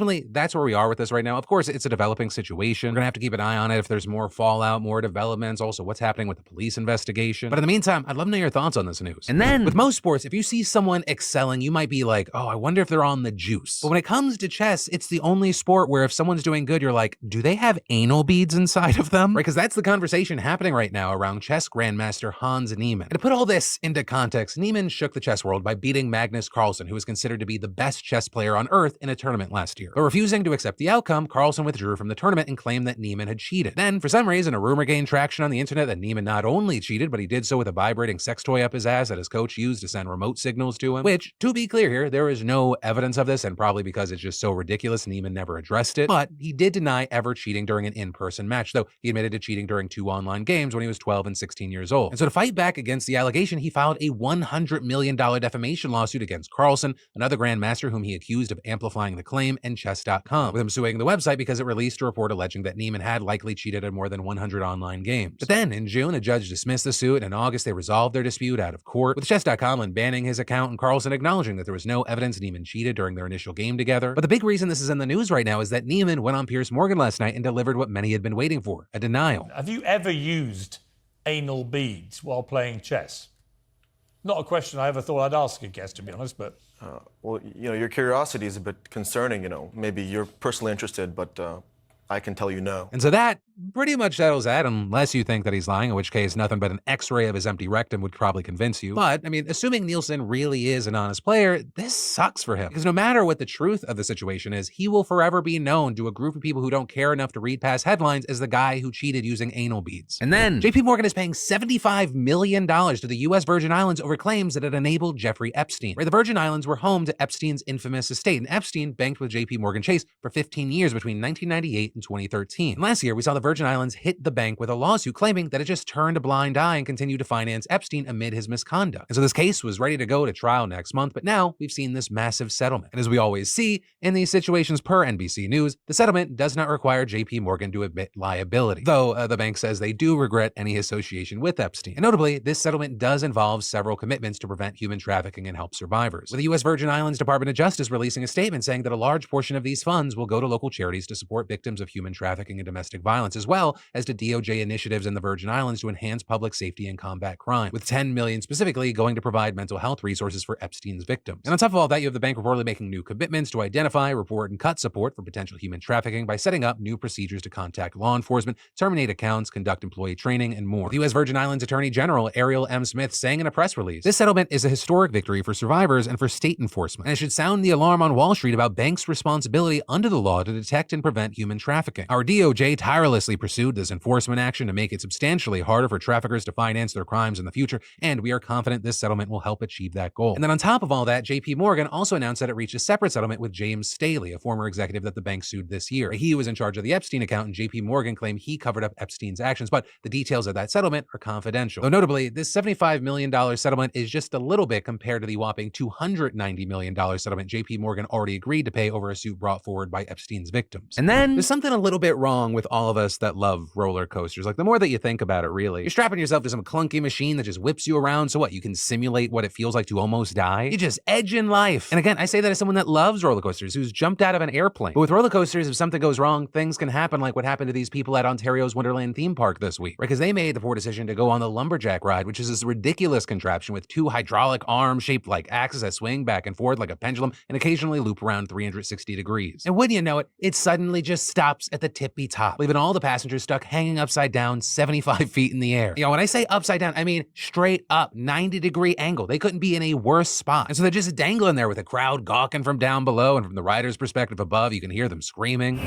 Ultimately, that's where we are with this right now. Of course, it's a developing situation. We're gonna have to keep an eye on it if there's more fallout, more developments, also what's happening with the police investigation. But in the meantime, I'd love to know your thoughts on this news. And then, with most sports, if you see someone excelling, you might be like, oh, I wonder if they're on the juice. But when it comes to chess, it's the only sport where if someone's doing good, you're like, do they have anal beads inside of them? Right, because that's the conversation happening right now around chess grandmaster Hans Niemann. And to put all this into context, Niemann shook the chess world by beating Magnus Carlsen, who was considered to be the best chess player on earth in a tournament last year. But refusing to accept the outcome, Carlsen withdrew from the tournament and claimed that Niemann had cheated. Then, for some reason, a rumor gained traction on the internet that Niemann not only cheated, but he did so with a vibrating sex toy up his ass that his coach used to send remote signals to him, which, to be clear here, there is no evidence of this, and probably because it's just so ridiculous, Niemann never addressed it. But he did deny ever cheating during an in-person match, though he admitted to cheating during 2 online games when he was 12 and 16 years old. And so to fight back against the allegation, he filed a $100 million defamation lawsuit against Carlsen, another grandmaster whom he accused of amplifying the claim, and Chess.com, with him suing the website because it released a report alleging that Niemann had likely cheated in more than 100 online games. But then, in June, a judge dismissed the suit, and in August, they resolved their dispute out of court, with Chess.com banning his account and Carlsen acknowledging that there was no evidence Niemann cheated during their initial game together. But the big reason this is in the news right now is that Niemann went on Piers Morgan last night and delivered what many had been waiting for, a denial. Have you ever used anal beads while playing chess? Not a question I ever thought I'd ask a guest, to be honest, but... Well, your curiosity is a bit concerning, Maybe you're personally interested, but I can tell you no. And so that pretty much settles that, unless you think that he's lying, in which case nothing but an x-ray of his empty rectum would probably convince you. But, I mean, assuming Nielsen really is an honest player, this sucks for him. Because no matter what the truth of the situation is, he will forever be known to a group of people who don't care enough to read past headlines as the guy who cheated using anal beads. And then, JP Morgan is paying $75 million to the US Virgin Islands over claims that it enabled Jeffrey Epstein. Where the Virgin Islands were home to Epstein's infamous estate, and Epstein banked with JP Morgan Chase for 15 years between 1998 and 2013. And last year, we saw the Virgin Islands hit the bank with a lawsuit claiming that it just turned a blind eye and continued to finance Epstein amid his misconduct. And so this case was ready to go to trial next month, but now we've seen this massive settlement. And as we always see in these situations per NBC News, the settlement does not require JP Morgan to admit liability, though the bank says they do regret any association with Epstein. And notably, this settlement does involve several commitments to prevent human trafficking and help survivors, with the U.S. Virgin Islands Department of Justice releasing a statement saying that a large portion of these funds will go to local charities to support victims of human trafficking and domestic violence, as well as to DOJ initiatives in the Virgin Islands to enhance public safety and combat crime, with $10 million specifically going to provide mental health resources for Epstein's victims. And on top of all that, you have the bank reportedly making new commitments to identify, report, and cut support for potential human trafficking by setting up new procedures to contact law enforcement, terminate accounts, conduct employee training, and more. The U.S. Virgin Islands Attorney General Ariel M. Smith saying in a press release, "This settlement is a historic victory for survivors and for state enforcement, and it should sound the alarm on Wall Street about banks' responsibility under the law to detect and prevent human trafficking. Our DOJ tirelessly pursued this enforcement action to make it substantially harder for traffickers to finance their crimes in the future, and we are confident this settlement will help achieve that goal." And then on top of all that, JP Morgan also announced that it reached a separate settlement with James Staley, a former executive that the bank sued this year. He was in charge of the Epstein account, and JP Morgan claimed he covered up Epstein's actions, but the details of that settlement are confidential. Though notably, this $75 million settlement is just a little bit compared to the whopping $290 million settlement JP Morgan already agreed to pay over a suit brought forward by Epstein's victims. And then there's something a little bit wrong with all of us that love roller coasters. Like, the more that you think about it, really, you're strapping yourself to some clunky machine that just whips you around, so what, you can simulate what it feels like to almost die? You just edge in life. And again, I say that as someone that loves roller coasters, who's jumped out of an airplane. But with roller coasters, if something goes wrong, things can happen like what happened to these people at Ontario's Wonderland theme park this week, right? Because they made the poor decision to go on the lumberjack ride, which is this ridiculous contraption with 2 hydraulic arms shaped like axes that swing back and forth like a pendulum and occasionally loop around 360 degrees. And wouldn't you know it, it suddenly just stops at the tippy top, leaving all the passengers stuck hanging upside down 75 feet in the air. You know, when I say upside down, I mean straight up, 90-degree angle. They couldn't be in a worse spot. And so they're just dangling there with a crowd gawking from down below, and from the rider's perspective above, you can hear them screaming.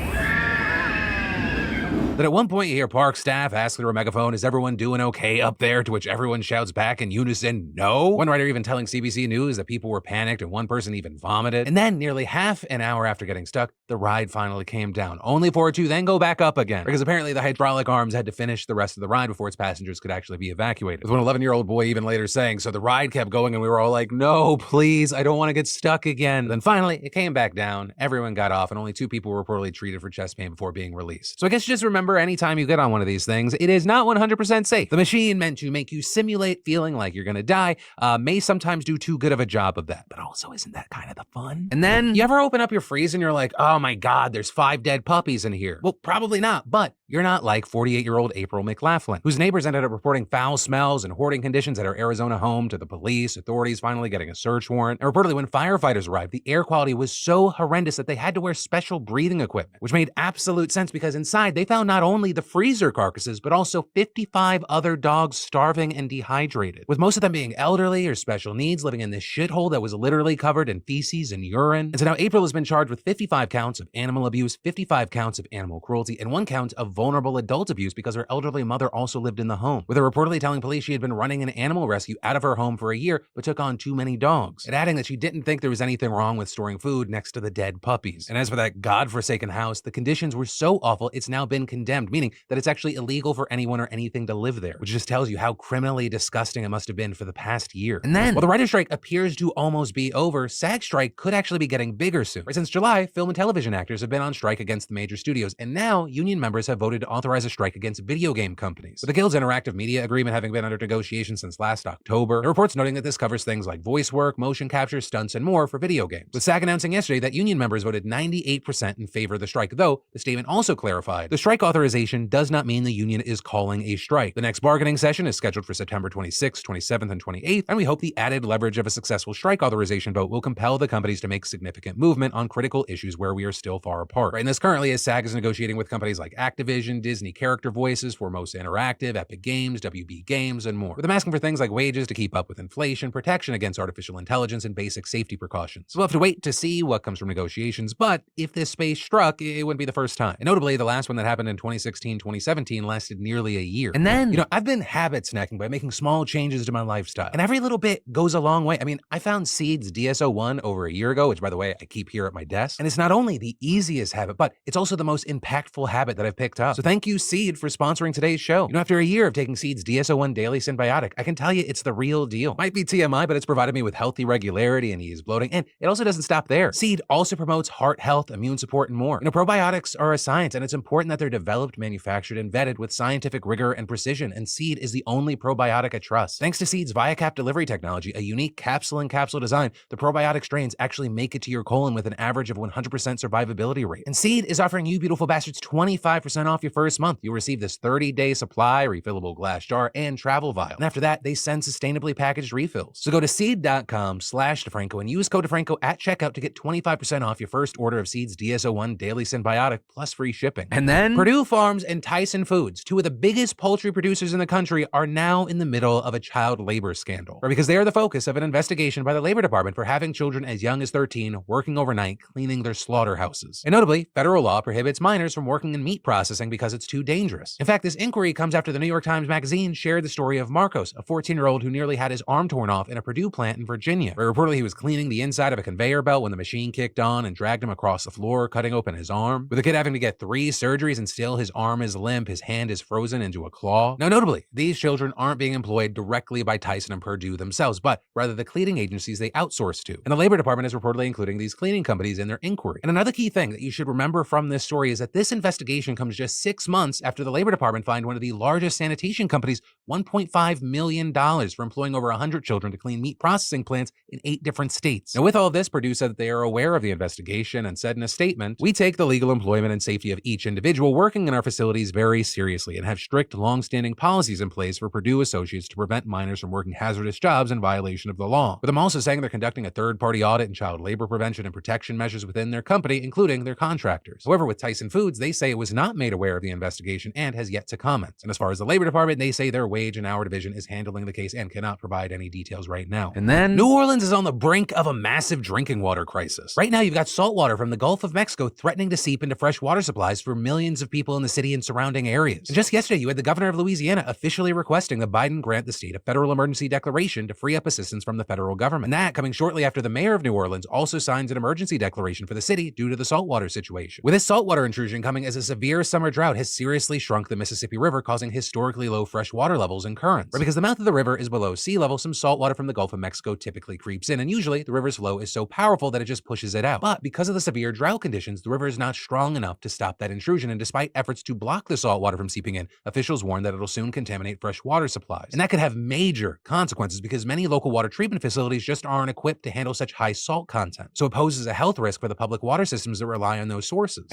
Then at one point you hear park staff ask through a megaphone, "Is everyone doing okay up there?" To which everyone shouts back in unison, "No." One writer even telling CBC News that people were panicked and one person even vomited. And then nearly half an hour after getting stuck, the ride finally came down, only for it to then go back up again, because apparently the hydraulic arms had to finish the rest of the ride before its passengers could actually be evacuated. With one 11-year-old boy even later saying, "So the ride kept going and we were all like, no, please, I don't want to get stuck again." Then finally it came back down, everyone got off, and only 2 people were reportedly treated for chest pain before being released. So I guess just remember remember, anytime you get on one of these things, it is not 100% safe. The machine meant to make you simulate feeling like you're gonna die may sometimes do too good of a job of that. But also, isn't that kind of the fun? And then, you ever open up your freezer and you're like, oh my God, there's 5 dead puppies in here. Well, probably not, but you're not like 48-year-old April McLaughlin, whose neighbors ended up reporting foul smells and hoarding conditions at her Arizona home to the police, authorities finally getting a search warrant. And reportedly, when firefighters arrived, the air quality was so horrendous that they had to wear special breathing equipment, which made absolute sense because inside they found not only the freezer carcasses, but also 55 other dogs starving and dehydrated, with most of them being elderly or special needs, living in this shithole that was literally covered in feces and urine. And so now April has been charged with 55 counts of animal abuse, 55 counts of animal cruelty, and 1 count of vulnerable adult abuse because her elderly mother also lived in the home, with her reportedly telling police she had been running an animal rescue out of her home for a year, but took on too many dogs, and adding that she didn't think there was anything wrong with storing food next to the dead puppies. And as for that godforsaken house, the conditions were so awful it's now been condemned, meaning that it's actually illegal for anyone or anything to live there, which just tells you how criminally disgusting it must have been for the past year. And then, while the writer's strike appears to almost be over, SAG strike could actually be getting bigger soon. Right, since July, film and television actors have been on strike against the major studios, and now union members have voted to authorize a strike against video game companies, with the Guild's interactive media agreement having been under negotiation since last October. There are reports noting that this covers things like voice work, motion capture, stunts, and more for video games, with SAG announcing yesterday that union members voted 98% in favor of the strike, though the statement also clarified the strike authorization does not mean the union is calling a strike. The next bargaining session is scheduled for September 26th, 27th, and 28th, and we hope the added leverage of a successful strike authorization vote will compel the companies to make significant movement on critical issues where we are still far apart. Right, and this currently as SAG is negotiating with companies like Activision, Disney Character Voices, Foremost Interactive, Epic Games, WB Games, and more, with them asking for things like wages to keep up with inflation, protection against artificial intelligence, and basic safety precautions. So we'll have to wait to see what comes from negotiations, but if this space struck, it wouldn't be the first time. And notably, the last one that happened in 2016, 2017 lasted nearly a year. And then, I've been habit snacking by making small changes to my lifestyle, and every little bit goes a long way. I mean, I found Seed's DSO1 over a year ago, which by the way, I keep here at my desk, and it's not only the easiest habit, but it's also the most impactful habit that I've picked up. So thank you, Seed, for sponsoring today's show. After a year of taking Seed's DSO1 Daily Symbiotic, I can tell you it's the real deal. Might be TMI, but it's provided me with healthy regularity and ease bloating, and it also doesn't stop there. Seed also promotes heart health, immune support, and more. Probiotics are a science, and it's important that they're developed, manufactured, and vetted with scientific rigor and precision, and Seed is the only probiotic I trust. Thanks to Seed's ViaCap delivery technology, a unique capsule-in-capsule design, the probiotic strains actually make it to your colon with an average of 100% survivability rate. And Seed is offering you beautiful bastards 25% off your first month. You'll receive this 30-day supply, refillable glass jar, and travel vial. And after that, they send sustainably packaged refills. So go to seed.com/DeFranco and use code DeFranco at checkout to get 25% off your first order of Seed's DSO1 Daily Symbiotic plus free shipping. And then Purdue Farms and Tyson Foods, two of the biggest poultry producers in the country, are now in the middle of a child labor scandal. Because they are the focus of an investigation by the Labor Department for having children as young as 13 working overnight cleaning their slaughterhouses. And notably, federal law prohibits minors from working in meat processing because it's too dangerous. In fact, this inquiry comes after the New York Times Magazine shared the story of Marcos, a 14-year-old who nearly had his arm torn off in a Purdue plant in Virginia, where reportedly he was cleaning the inside of a conveyor belt when the machine kicked on and dragged him across the floor, cutting open his arm, with the kid having to get 3 surgeries and still his arm is limp, his hand is frozen into a claw. Now, notably, these children aren't being employed directly by Tyson and Purdue themselves, but rather the cleaning agencies they outsource to. And the Labor Department is reportedly including these cleaning companies in their inquiry. And another key thing that you should remember from this story is that this investigation comes just 6 months after the Labor Department fined one of the largest sanitation companies $1.5 million for employing over 100 children to clean meat processing plants in 8 different states. Now, with all this, Purdue said that they are aware of the investigation and said in a statement, "We take the legal employment and safety of each individual working in our facilities very seriously and have strict, long-standing policies in place for Purdue associates to prevent minors from working hazardous jobs in violation of the law." With them also saying they're conducting a third-party audit and child labor prevention and protection measures within their company, including their contractors. However, with Tyson Foods, they say it was not made aware of the investigation and has yet to comment. And as far as the Labor Department, they say their wage and hour division is handling the case and cannot provide any details right now. And then, New Orleans is on the brink of a massive drinking water crisis. Right now, you've got salt water from the Gulf of Mexico threatening to seep into fresh water supplies for millions of people in the city and surrounding areas. And just yesterday, you had the governor of Louisiana officially requesting that Biden grant the state a federal emergency declaration to free up assistance from the federal government. And that coming shortly after the mayor of New Orleans also signs an emergency declaration for the city due to the saltwater situation. With this saltwater intrusion coming as a severe summer drought has seriously shrunk the Mississippi River, causing historically low fresh water levels levels and currents. Or because the mouth of the river is below sea level, some salt water from the Gulf of Mexico typically creeps in, and usually the river's flow is so powerful that it just pushes it out. But because of the severe drought conditions, the river is not strong enough to stop that intrusion, and despite efforts to block the salt water from seeping in, officials warn that it'll soon contaminate fresh water supplies. And that could have major consequences because many local water treatment facilities just aren't equipped to handle such high salt content. So it poses a health risk for the public water systems that rely on those sources.